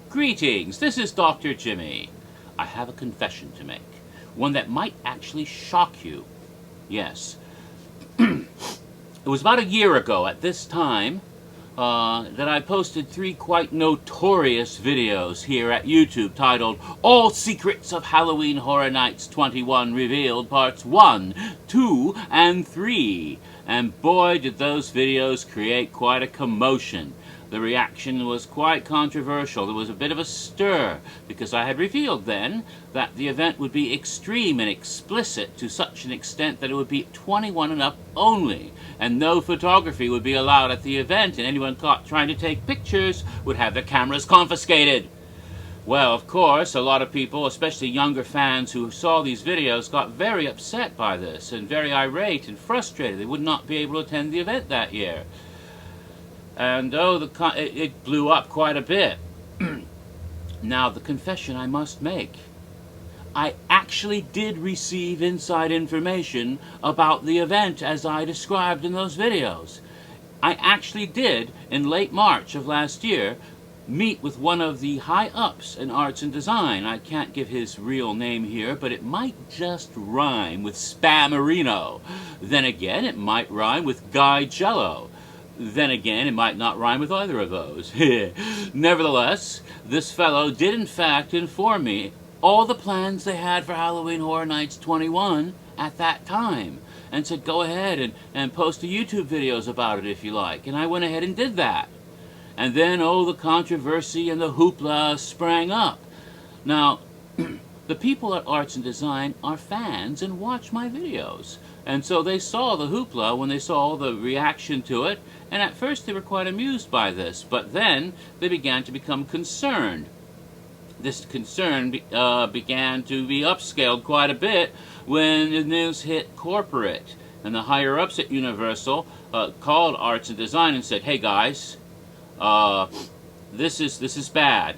Greetings, this is Dr. Jimmy. I have a confession to make, one that might actually shock you. Yes. It was about a year ago at this time that I posted 3 quite notorious videos here at YouTube titled All Secrets of Halloween Horror Nights 21 Revealed Parts 1, 2, and 3. And boy, did those videos create quite a commotion. The reaction was quite controversial. There was a bit of a stir, because I had revealed then that the event would be extreme and explicit to such an extent that it would be 21 and up only, and no photography would be allowed at the event, and anyone caught trying to take pictures would have their cameras confiscated. Well, of course, a lot of people, especially younger fans who saw these videos, got very upset by this, and very irate and frustrated. They would not be able to attend the event that year. And it blew up quite a bit. Now, the confession I must make. I actually did receive inside information about the event as I described in those videos. I actually did, in late March of last year, meet with one of the high-ups in arts and design. I can't give his real name here, but it might just rhyme with Spammerino. Then again, it might rhyme with Guy Jello. Then again, it might not rhyme with either of those. Nevertheless, this fellow did in fact inform me all the plans they had for Halloween Horror Nights 21 at that time, and said go ahead and post the YouTube videos about it if you like. And I went ahead and did that. And then, the controversy and the hoopla sprang up. Now, the people at Arts and Design are fans and watch my videos. And so they saw the hoopla when they saw the reaction to it, and at first they were quite amused by this, but then they began to become concerned. This concern began to be upscaled quite a bit when the news hit corporate, and the higher-ups at Universal called Arts and Design and said, hey guys, this is bad.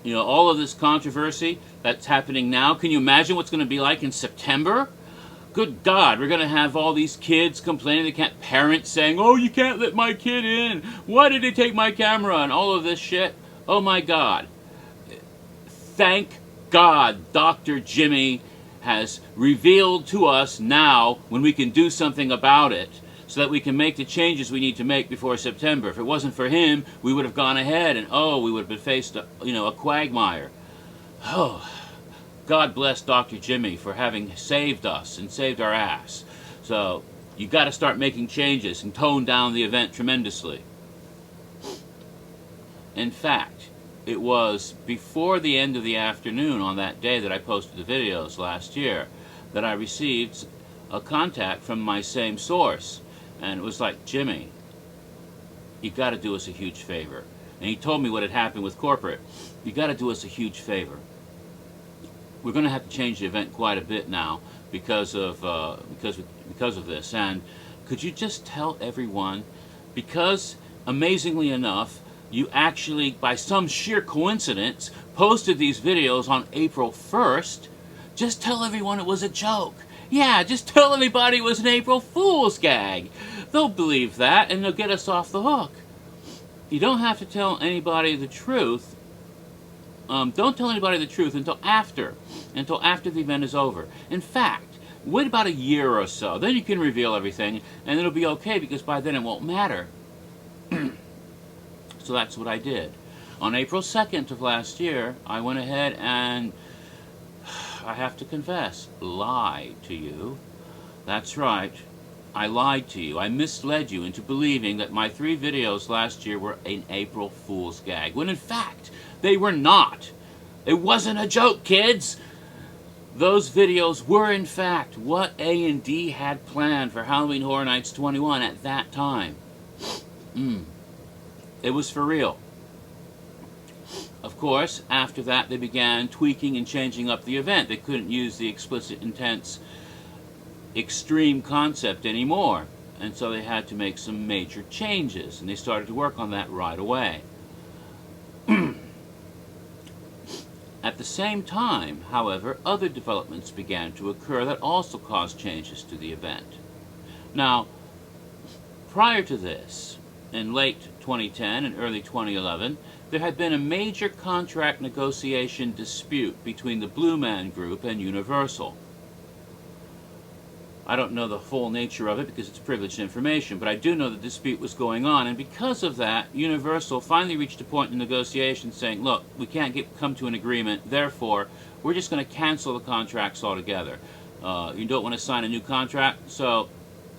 You know, all of this controversy that's happening now, can you imagine what's going to be like in September? Good God, we're going to have all these kids complaining, they can't, parents saying, oh, you can't let my kid in, why did they take my camera, and all of this shit. Oh my God. Thank God Dr. Jimmy has revealed to us now when we can do something about it, so that we can make the changes we need to make before September. If it wasn't for him, we would have gone ahead and, we would have been faced, a quagmire. Oh, God bless Dr. Jimmy for having saved us and saved our ass. So, you got to start making changes and tone down the event tremendously. In fact, it was before the end of the afternoon on that day that I posted the videos last year that I received a contact from my same source. And it was like, Jimmy, you got to do us a huge favor. And he told me what had happened with corporate. You got to do us a huge favor. We're going to have to change the event quite a bit now because of this. And could you just tell everyone, because amazingly enough, you actually, by some sheer coincidence, posted these videos on April 1st, just tell everyone it was a joke. Yeah, just tell everybody it was an April Fool's gag. They'll believe that, and they'll get us off the hook. You don't have to tell anybody the truth. Don't tell anybody the truth until after the event is over. In fact, wait about a year or so. Then you can reveal everything, and it'll be okay, because by then it won't matter. So that's what I did. On April 2nd of last year, I went ahead and, I have to confess, lied to you. That's right. I lied to you. I misled you into believing that my 3 videos last year were an April Fool's gag, when in fact, they were not. It wasn't a joke, kids. Those videos were in fact what A&D had planned for Halloween Horror Nights 21 at that time. It was for real. Of course, after that they began tweaking and changing up the event. They couldn't use the explicit, intense, extreme concept anymore, and so they had to make some major changes, and they started to work on that right away. At the same time, however, other developments began to occur that also caused changes to the event. Now, prior to this, in late 2010 and early 2011, there had been a major contract negotiation dispute between the Blue Man Group and Universal. I don't know the full nature of it because it's privileged information, but I do know the dispute was going on, and because of that, Universal finally reached a point in negotiation saying, look, we can't come to an agreement, therefore, we're just going to cancel the contracts altogether. You don't want to sign a new contract, so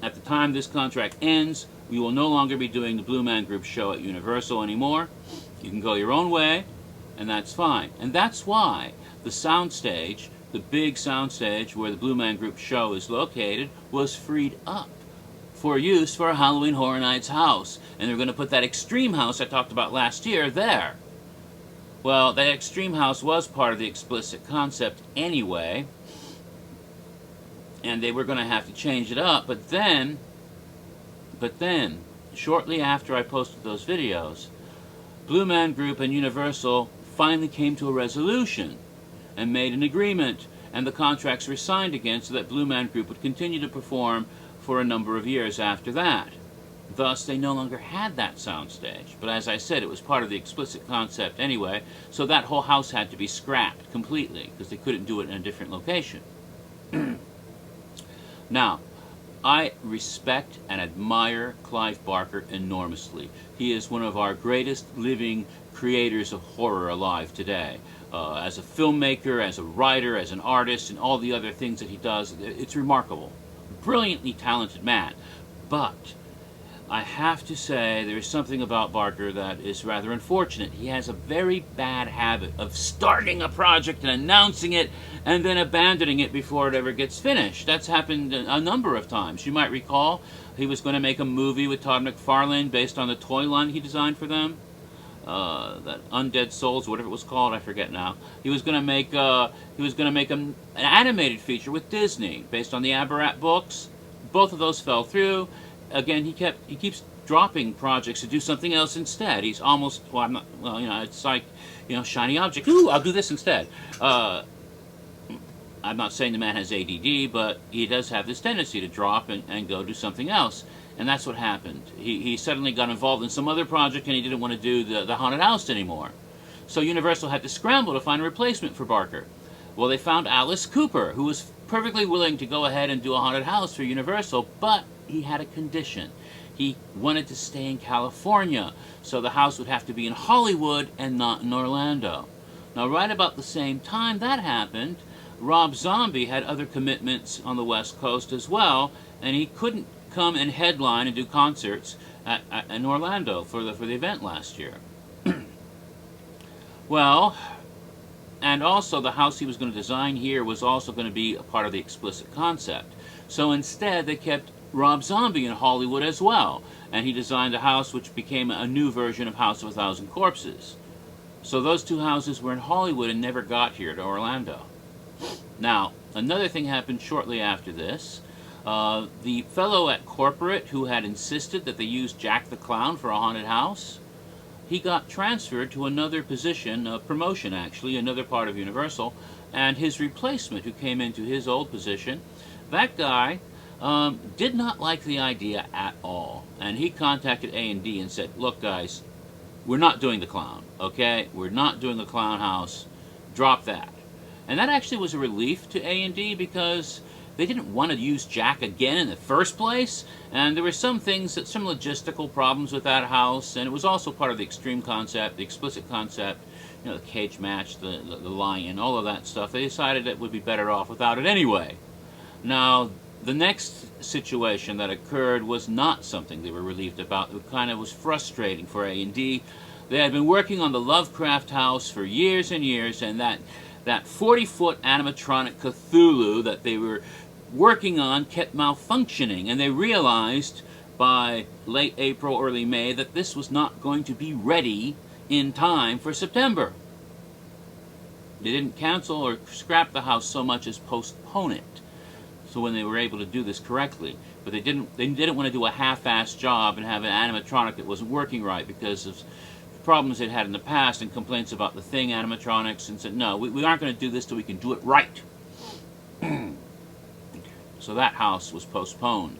at the time this contract ends, we will no longer be doing the Blue Man Group show at Universal anymore. You can go your own way, and that's fine. And that's why the soundstage, the big soundstage where the Blue Man Group show is located, was freed up for use for a Halloween Horror Nights house. And they're going to put that Extreme House I talked about last year there. Well, that Extreme House was part of the explicit concept anyway, and they were going to have to change it up. But then, shortly after I posted those videos, Blue Man Group and Universal finally came to a resolution and made an agreement, and the contracts were signed again so that Blue Man Group would continue to perform for a number of years after that. Thus, they no longer had that soundstage. But as I said, it was part of the explicit concept anyway, so that whole house had to be scrapped completely because they couldn't do it in a different location. Now, I respect and admire Clive Barker enormously. He is one of our greatest living creators of horror alive today. As a filmmaker, as a writer, as an artist, and all the other things that he does, it's remarkable. Brilliantly talented man. But I have to say there is something about Barker that is rather unfortunate. He has a very bad habit of starting a project and announcing it and then abandoning it before it ever gets finished. That's happened a number of times. You might recall he was going to make a movie with Todd McFarlane based on the toy line he designed for them. That Undead Souls, whatever it was called, I forget now. He was going to make an animated feature with Disney based on the Aberrat books. Both of those fell through. Again, he keeps dropping projects to do something else instead. He's almost, it's like, shiny object. Ooh, I'll do this instead. I'm not saying the man has ADD, but he does have this tendency to drop and go do something else. And that's what happened. He suddenly got involved in some other project and he didn't want to do the haunted house anymore. So Universal had to scramble to find a replacement for Barker. Well, they found Alice Cooper, who was perfectly willing to go ahead and do a haunted house for Universal, but he had a condition. He wanted to stay in California, so the house would have to be in Hollywood and not in Orlando. Now, right about the same time that happened, Rob Zombie had other commitments on the West Coast as well, and he couldn't come and headline and do concerts in Orlando for the event last year. Well, and also the house he was going to design here was also going to be a part of the explicit concept. So instead, they kept Rob Zombie in Hollywood as well, and he designed a house which became a new version of House of a Thousand Corpses. So those two houses were in Hollywood and never got here to Orlando. Now, another thing happened shortly after this. The fellow at corporate who had insisted that they use Jack the Clown for a haunted house, he got transferred to another position, a promotion actually, another part of Universal, and his replacement who came into his old position, that guy did not like the idea at all. And he contacted A&D and said, look guys, we're not doing the clown, okay? We're not doing the clown house. Drop that. And that actually was a relief to A&D because they didn't want to use Jack again in the first place, and there were some logistical problems with that house, and it was also part of the extreme concept, the explicit concept, the cage match, the lion, all of that stuff. They decided it would be better off without it anyway. Now, the next situation that occurred was not something they were relieved about. It kind of was frustrating for A&D. They had been working on the Lovecraft house for years and years, and that 40-foot animatronic Cthulhu that they were working on kept malfunctioning, and they realized by late April, early May, that this was not going to be ready in time for September. They didn't cancel or scrap the house so much as postpone it. So when they were able to do this correctly, but they didn't want to do a half-assed job and have an animatronic that wasn't working right because of problems they'd had in the past and complaints about the Thing animatronics, and said, no, we aren't going to do this till we can do it right. So that house was postponed.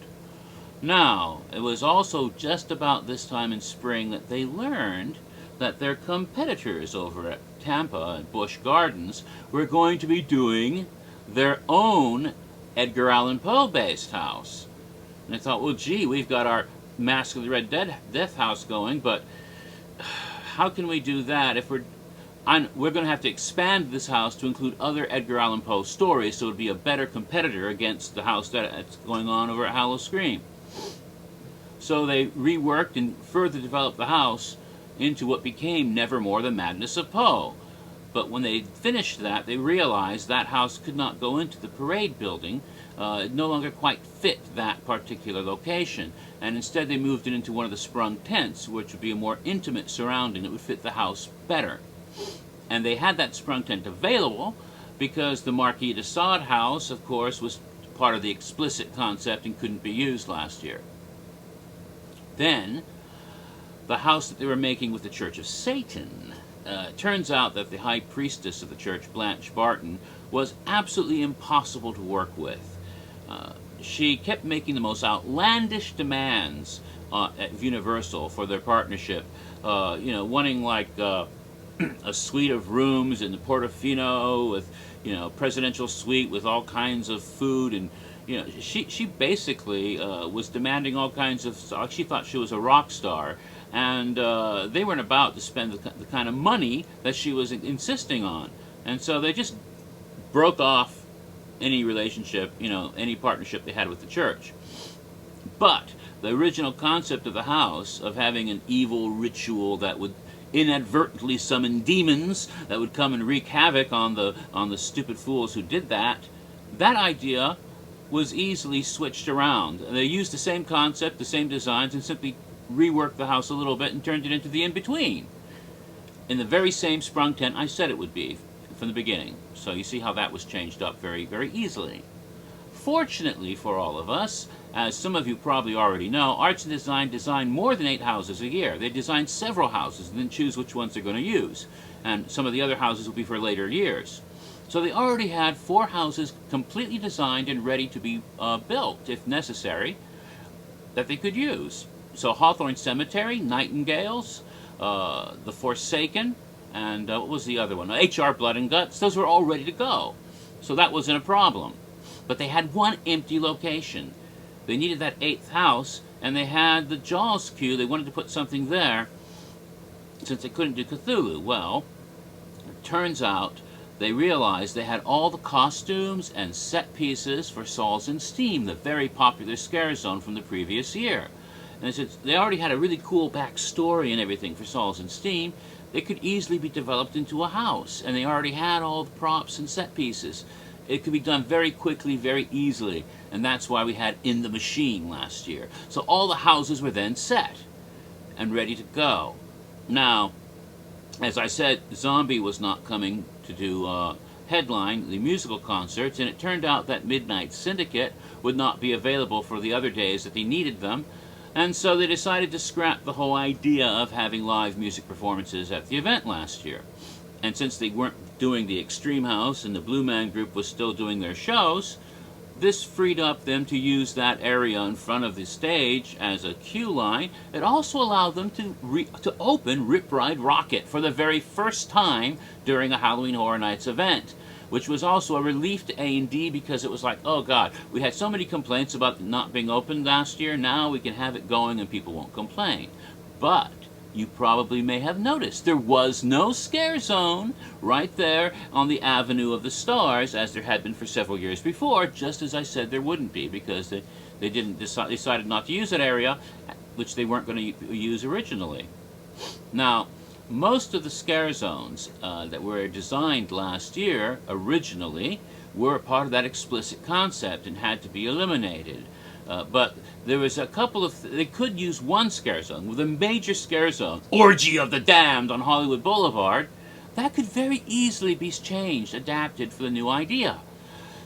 Now, it was also just about this time in spring that they learned that their competitors over at Tampa and Busch Gardens were going to be doing their own Edgar Allan Poe based house. And I thought, well, gee, we've got our Mask of the Red Death house going, but how can we do that if we're going to have to expand this house to include other Edgar Allan Poe stories, so it would be a better competitor against the house that's going on over at Howl-O-Scream. So they reworked and further developed the house into what became Nevermore: The Madness of Poe. But when they finished that, they realized that house could not go into the parade building. It no longer quite fit that particular location. And instead they moved it into one of the sprung tents, which would be a more intimate surrounding that would fit the house better. And they had that sprung tent available because the Marquis de Sade house, of course, was part of the explicit concept and couldn't be used last year. Then, the house that they were making with the Church of Satan, turns out that the high priestess of the church, Blanche Barton, was absolutely impossible to work with. She kept making the most outlandish demands at Universal for their partnership, wanting like a suite of rooms in the Portofino with, presidential suite with all kinds of food, and she basically was demanding all kinds of. She thought she was a rock star, and they weren't about to spend the kind of money that she was insisting on, and so they just broke off any relationship, any partnership they had with the church. But the original concept of the house, of having an evil ritual that would inadvertently summon demons that would come and wreak havoc on the stupid fools who did that idea was easily switched around. They used the same concept, the same designs, and simply reworked the house a little bit and turned it into the in-between. In the very same sprung tent I said it would be from the beginning. So you see how that was changed up very, very easily. Fortunately for all of us, as some of you probably already know, Arts and Design design more than 8 houses a year. They design several houses and then choose which ones they're going to use. And some of the other houses will be for later years. So they already had 4 houses completely designed and ready to be built, if necessary, that they could use. So Hawthorne Cemetery, Nightingales, The Forsaken, and what was the other one? H.R. Blood and Guts. Those were all ready to go. So that wasn't a problem. But they had one empty location. They needed that 8th house, and they had the Jaws queue. They wanted to put something there since they couldn't do Cthulhu. Well, it turns out they realized they had all the costumes and set pieces for Souls in Steam, the very popular scare zone from the previous year. And since they already had a really cool backstory and everything for Souls in Steam, it could easily be developed into a house, and they already had all the props and set pieces. It could be done very quickly, very easily, and that's why we had In the Machine last year. So all the houses were then set and ready to go. Now, as I said, Zombie was not coming to do headline the musical concerts, and it turned out that Midnight Syndicate would not be available for the other days that they needed them. And so they decided to scrap the whole idea of having live music performances at the event last year. And since they weren't doing the Extreme House and the Blue Man Group was still doing their shows, this freed up them to use that area in front of the stage as a queue line. It also allowed them to open Rip Ride Rocket for the very first time during a Halloween Horror Nights event, which was also a relief to A&D because it was like, oh God, we had so many complaints about it not being open last year, now we can have it going and people won't complain. But you probably may have noticed there was no scare zone right there on the Avenue of the Stars, as there had been for several years before, just as I said there wouldn't be, because they decided not to use that area, which they weren't going to use originally. Now, most of the scare zones that were designed last year originally were part of that explicit concept and had to be eliminated. But there was a couple of, they could use one scare zone, with a major scare zone, Orgy of the Damned on Hollywood Boulevard, that could very easily be changed, adapted for the new idea.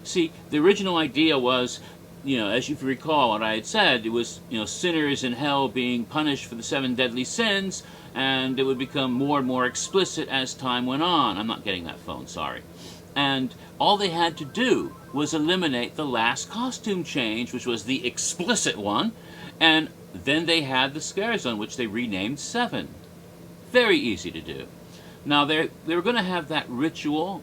See, the original idea was, as you recall what I had said, it was, sinners in hell being punished for the 7 deadly sins, and it would become more and more explicit as time went on. I'm not getting that phone, sorry. And all they had to do was eliminate the last costume change, which was the explicit one, and then they had the scare zone, which they renamed 7. Very easy to do. Now, they were going to have that ritual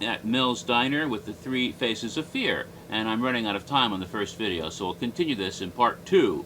at Mill's Diner with the 3 faces of fear, and I'm running out of time on the first video, so we'll continue this in part 2.